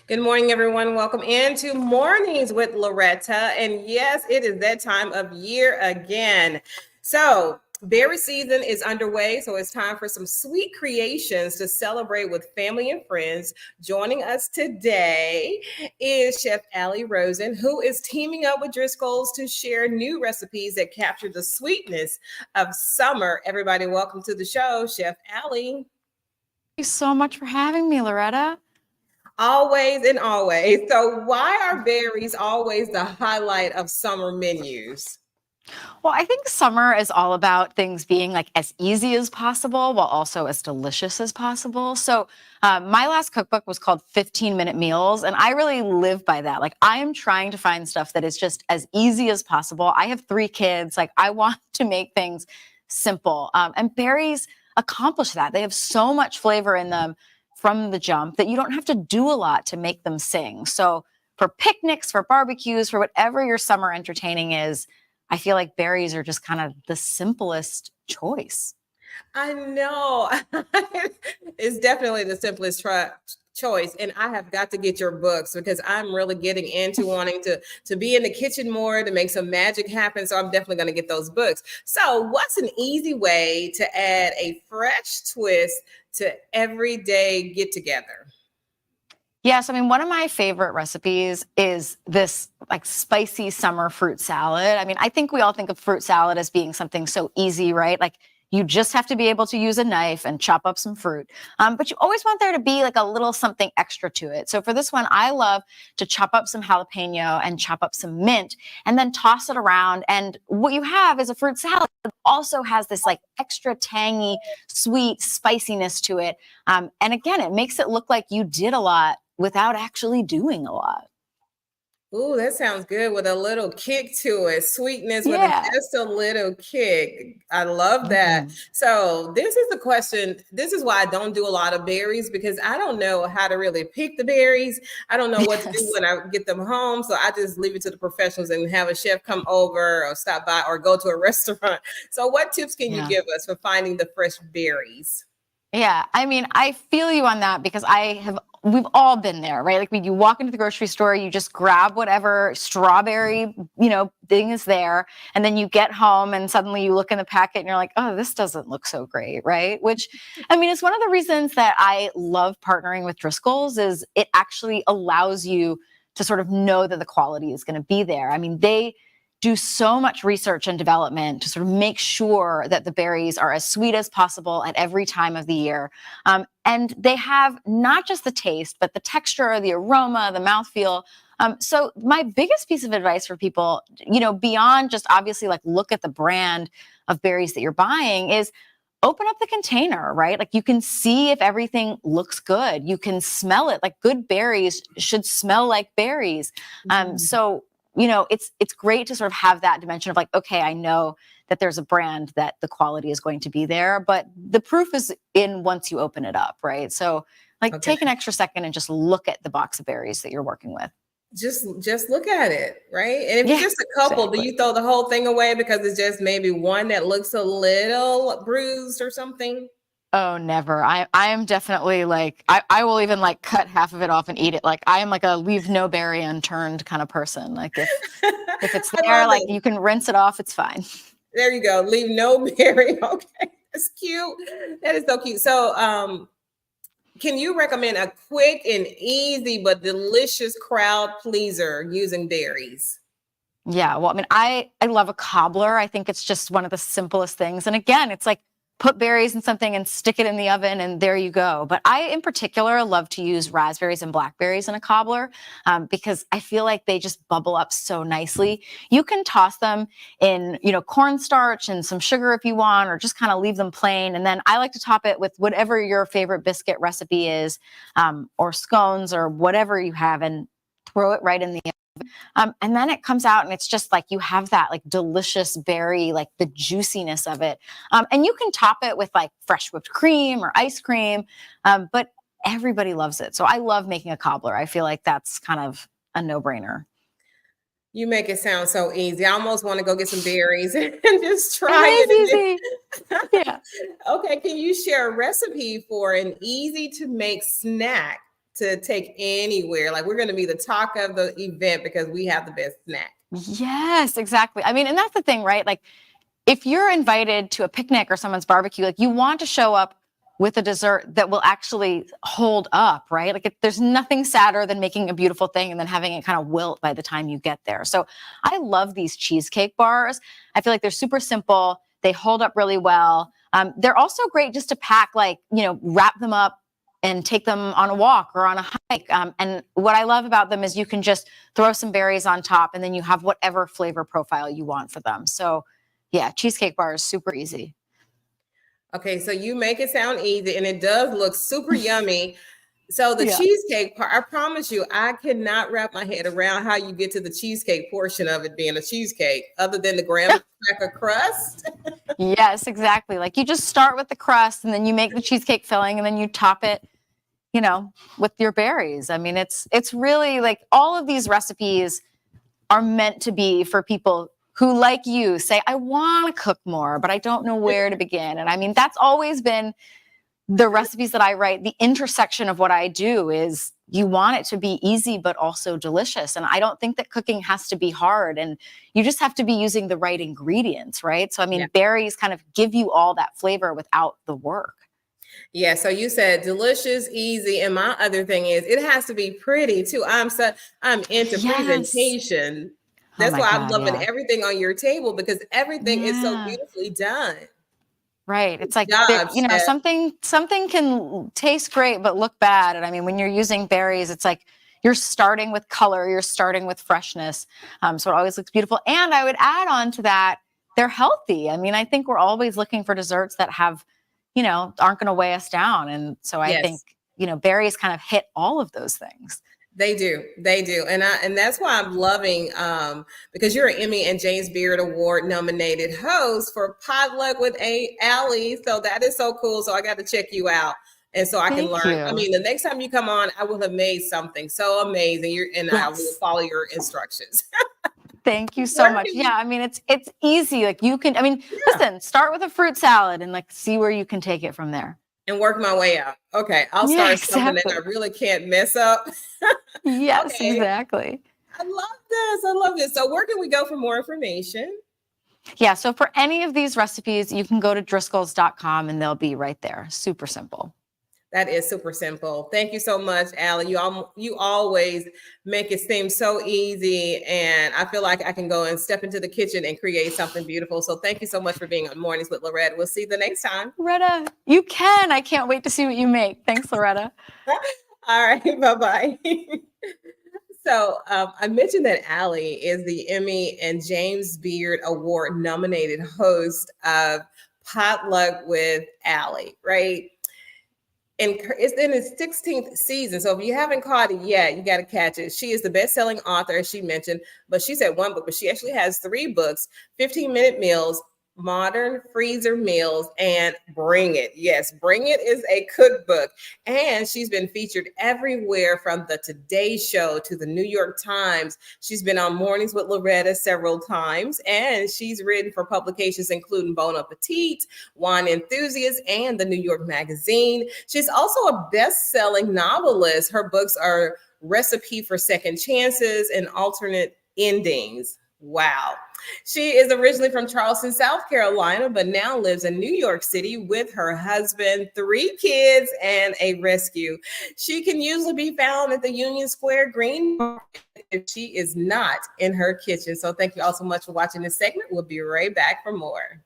Good morning, everyone. Welcome into Mornings with Loretta. And yes, it is that time of year again. So, berry season is underway, so it's time for some sweet creations to celebrate with family and friends. Joining us today is Chef Ali Rosen, who is teaming up with Driscoll's to share new recipes that capture the sweetness of summer. Everybody, welcome to the show, Chef Ali. You so much for having me, Loretta. Always and always. So, why are berries always the highlight of summer menus? Well, I think summer is all about things being like as easy as possible while also as delicious as possible. My last cookbook was called 15-Minute Meals, and I really live by that. Like, I am trying to find stuff that is just as easy as possible. I have 3 kids. Like, I want to make things simple. And berries accomplish that. They have so much flavor in them from the jump that you don't have to do a lot to make them sing. So, for picnics, for barbecues, for whatever your summer entertaining is, I feel like berries are just kind of the simplest choice. I know. It's definitely the simplest choice. And I have got to get your books because I'm really getting into wanting to be in the kitchen more, to make some magic happen. So I'm definitely going to get those books. So, what's an easy way to add a fresh twist to everyday get together? Yes, I mean, one of my favorite recipes is this like spicy summer fruit salad. I mean, I think we all think of fruit salad as being something so easy, right? Like you just have to be able to use a knife and chop up some fruit. But you always want there to be like a little something extra to it. So for this one, I love to chop up some jalapeno and chop up some mint and then toss it around. And what you have is a fruit salad that also has this like extra tangy, sweet spiciness to it. And again, it makes it look like you did a lot without actually doing a lot. Ooh, that sounds good with a little kick to it. Sweetness with Yeah. just a little kick. I love that. Mhm. So, this is the question. This is why I don't do a lot of berries because I don't know how to really pick the berries. I don't know what to do Yes. when I get them home. So, I just leave it to the professionals and have a chef come over or stop by or go to a restaurant. So, what tips can you Yeah. give us for finding the fresh berries? Yeah, I mean, I feel you on that because we've all been there, right? Like when you walk into the grocery store, you just grab whatever strawberry, thing is there. And then you get home and suddenly you look in the packet and you're like, oh, this doesn't look so great, right? Which, I mean, it's one of the reasons that I love partnering with Driscoll's is it actually allows you to sort of know that the quality is going to be there. I mean, they do so much research and development to sort of make sure that the berries are as sweet as possible at every time of the year. And they have not just the taste, but the texture, the aroma, the mouthfeel. So my biggest piece of advice for people, beyond just obviously like look at the brand of berries that you're buying is open up the container, right? Like you can see if everything looks good. You can smell it. Like good berries should smell like berries. So it's great to sort of have that dimension of like, okay, I know that there's a brand that the quality is going to be there, but the proof is in once you open it up, right? So like Okay. take an extra second and just look at the box of berries that you're working with. Just look at it, right? And if it's Yeah, just a couple, do exactly. you throw the whole thing away because it's just maybe one that looks a little bruised or something? Oh, never. I am definitely like I will even like cut half of it off and eat it. Like I am like a leave no berry unturned kind of person. Like if it's I there, love like it. you can rinse it off, it's fine. There you go. Leave no berry. Okay. That's cute. That is so cute. So can you recommend a quick and easy but delicious crowd pleaser using berries? Yeah, well, I mean, I love a cobbler. I think it's just one of the simplest things. And again, it's like put berries in something and stick it in the oven, and there you go. But I, in particular, love to use raspberries and blackberries in a cobbler because I feel like they just bubble up so nicely. You can toss them in, cornstarch and some sugar if you want, or just kind of leave them plain. And then I like to top it with whatever your favorite biscuit recipe is, or scones, or whatever you have, and throw it right in the and then it comes out and it's just like you have that like delicious berry, like the juiciness of it. And you can top it with like fresh whipped cream or ice cream, but everybody loves it. So I love making a cobbler. I feel like that's kind of a no brainer. You make it sound so easy. I almost want to go get some berries and just It try is it. easy. Yeah. Okay, can you share a recipe for an easy to make snack to take anywhere. Like we're going to be the talk of the event because we have the best snack. Yes, exactly. I mean, and that's the thing, right? Like if you're invited to a picnic or someone's barbecue, like you want to show up with a dessert that will actually hold up, right? Like there's nothing sadder than making a beautiful thing and then having it kind of wilt by the time you get there. So I love these cheesecake bars. I feel like they're super simple. They hold up really well. They're also great just to pack, like, wrap them up and take them on a walk or on a hike. And what I love about them is you can just throw some berries on top and then you have whatever flavor profile you want for them. So yeah, cheesecake bar is super easy. Okay, so you make it sound easy and it does look super yummy. So the Yeah. cheesecake part, I promise you, I cannot wrap my head around how you get to the cheesecake portion of it being a cheesecake, other than the graham cracker crust. Yes, exactly. Like you just start with the crust and then you make the cheesecake filling and then you top it, with your berries. I mean, it's really like all of these recipes are meant to be for people who, like you, say, I want to cook more, but I don't know where to begin. And I mean, that's always been the recipes that I write. The intersection of what I do is you want it to be easy, but also delicious. And I don't think that cooking has to be hard, and you just have to be using the right ingredients, right? So, I mean, berries kind of give you all that flavor without the work. Yeah, so you said delicious, easy, and my other thing is it has to be pretty too. I'm into presentation. That's why I'm loving everything on your table because everything is so beautifully done. Right. It's like, something can taste great, but look bad. And I mean, when you're using berries, it's like you're starting with color, you're starting with freshness. So it always looks beautiful. And I would add on to that, they're healthy. I mean, I think we're always looking for desserts that have, aren't going to weigh us down. And so I think, berries kind of hit all of those things. They do. And that's why I'm loving, because you're an Emmy and James Beard Award nominated host for Potluck with Ali. So that is so cool. So I got to check you out. And so I can learn. I mean, the next time you come on, I will have made something so amazing. I will follow your instructions. Thank you so much. Yeah, I mean, it's easy. Like you can, listen, start with a fruit salad and like see where you can take it from there. And work my way out. Okay, I'll start something that I really can't mess up. Yes, exactly. I love this. So where can we go for more information? Yeah, so for any of these recipes, you can go to Driscolls.com and they'll be right there. Super simple. That is super simple. Thank you so much, Ali. You always make it seem so easy, and I feel like I can go and step into the kitchen and create something beautiful. So thank you so much for being on Mornings with Loretta. We'll see you the next time. Loretta, you can. I can't wait to see what you make. Thanks, Loretta. All right, bye-bye. So I mentioned that Ali is the Emmy and James Beard Award nominated host of Potluck with Ali, right? And it's in its 16th season. So if you haven't caught it yet, you got to catch it. She is the best-selling author, as she mentioned, but she said one book, but she actually has 3 books, 15-minute meals, modern freezer meals, and Bring It. Yes, Bring It is a cookbook. And she's been featured everywhere from the Today Show to the New York Times. She's been on Mornings with Loretta several times, and she's written for publications including Bon Appetit, Wine Enthusiast, and the New York Magazine. She's also a best-selling novelist. Her books are Recipe for Second Chances and Alternate Endings. Wow. She is originally from Charleston, South Carolina, but now lives in New York City with her husband, 3 kids, and a rescue. She can usually be found at the Union Square Green Market if she is not in her kitchen. So thank you all so much for watching this segment. We'll be right back for more.